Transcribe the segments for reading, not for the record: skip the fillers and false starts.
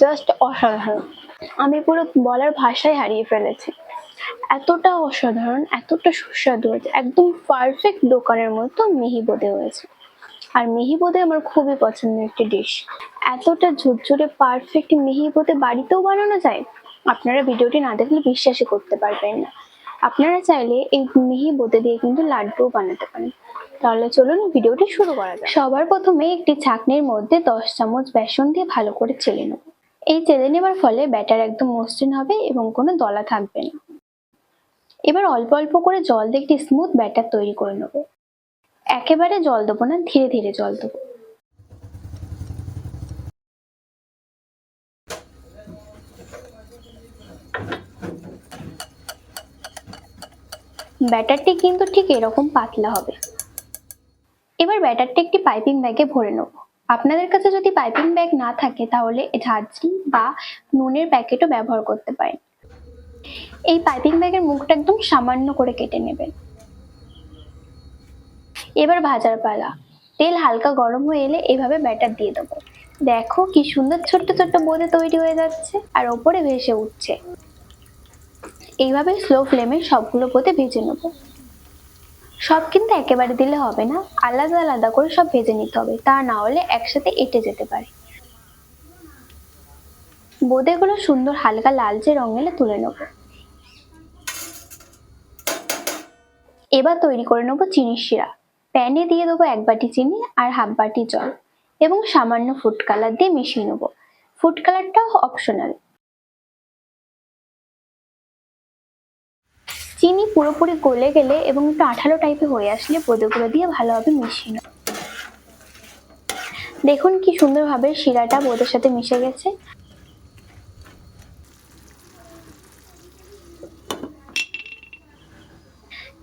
Just অসাধারণ। আমি পুরো বলার ভাষাই হারিয়ে ফেলেছি। এতটা অসাধারণ, এতটা সুস্বাদু হয়েছে, একদম পারফেক্ট দোকানের মতো মিহি বোঁদে হয়েছে। আর মিহি বোঁদে আমার খুবই পছন্দের একটি ডিশ। এতটা ঝুরঝুরে পারফেক্ট মিহি বোঁদে বাড়িতেও বানানো যায়। আপনারা ভিডিওটি না দেখলে বিশ্বাসই করতে পারবেন না। আপনারা চাইলে এই মিহি বোঁদে দিয়ে কিন্তু লাড্ডুও বানাতে পারেন। তাহলে চলুন ভিডিওটি শুরু করা যাক। সবার প্রথমে একটি ছাঁকনির মধ্যে 10 চামচ বেসন দিয়ে ভালো করে চেলে নেব। এই চেলে নেবার ফলে ব্যাটার একদম মসৃণ হবে এবং কোনো দলা থাকবে না। এবার অল্প অল্প করে জল দিয়ে একটি স্মুথ ব্যাটার তৈরি করে নেব। একেবারে জল দেবো না, ধীরে ধীরে জল দেবো। ব্যাটারটি কিন্তু ঠিক এরকম পাতলা হবে। এবার ব্যাটারটি একটি পাইপিং ব্যাগে ভরে নেব। আপনাদের কাছে যদি পাইপিং ব্যাগ না থাকে তাহলে ঝাঁঝরি বা নুনের প্যাকেটও ব্যবহার করতে পারেন। এই পাইপিং ব্যাগের মুখটা একদম সামান্য করে কেটে নেবেন। এবার ভাজার পালা। তেল হালকা গরম হয়ে এলে এভাবে ব্যাটার দিয়ে দেবো। দেখো কি সুন্দর ছোট্ট ছোট্ট বোঁদে তৈরি হয়ে যাচ্ছে আর ওপরে ভেসে উঠছে। এইভাবে স্লো ফ্লেমে সবগুলো বোঁদে ভেজে নেব। সব কিন্তু একেবারে দিলে হবে না, আলাদা আলাদা করে সব ভেজে নিতে হবে, তা না হলে একসাথে এঁটে যেতে পারে। বোঁদেগুলো সুন্দর হালকা লালচে রং এলে তুলে নেব। এবার তৈরি করে নেব চিনির শিরা। প্যানে দিয়ে দেবো 1 বাটি চিনি আর হাফ বাটি জল এবং সামান্য ফুড কালার দিয়ে মিশিয়ে নেব। ফুড কালারটা অপশনাল। চিনি পুরোপুরি গলে গেলে এবং একটু আঠালো টাইপের হয়ে আসলে বোঁদেগুলো দিয়ে ভালোভাবে মিশিয়ে নেব। দেখুন কি সুন্দরভাবে শিরাটা বোঁদের সাথে মিশে গেছে।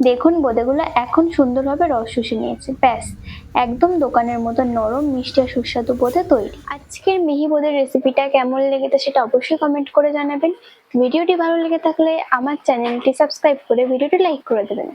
দেখুন বোঁদেগুলো এখন সুন্দরভাবে রস শুষে নিয়েছে। ব্যাস, একদম দোকানের মতো নরম মিষ্টি আর সুস্বাদু বোঁদে তৈরি। আজকের মিহি বোঁদের রেসিপিটা কেমন লেগেছে সেটা অবশ্যই কমেন্ট করে জানাবেন। ভিডিওটি ভালো লেগে থাকলে আমার চ্যানেলটি সাবস্ক্রাইব করে ভিডিওটি লাইক করে দেবেন।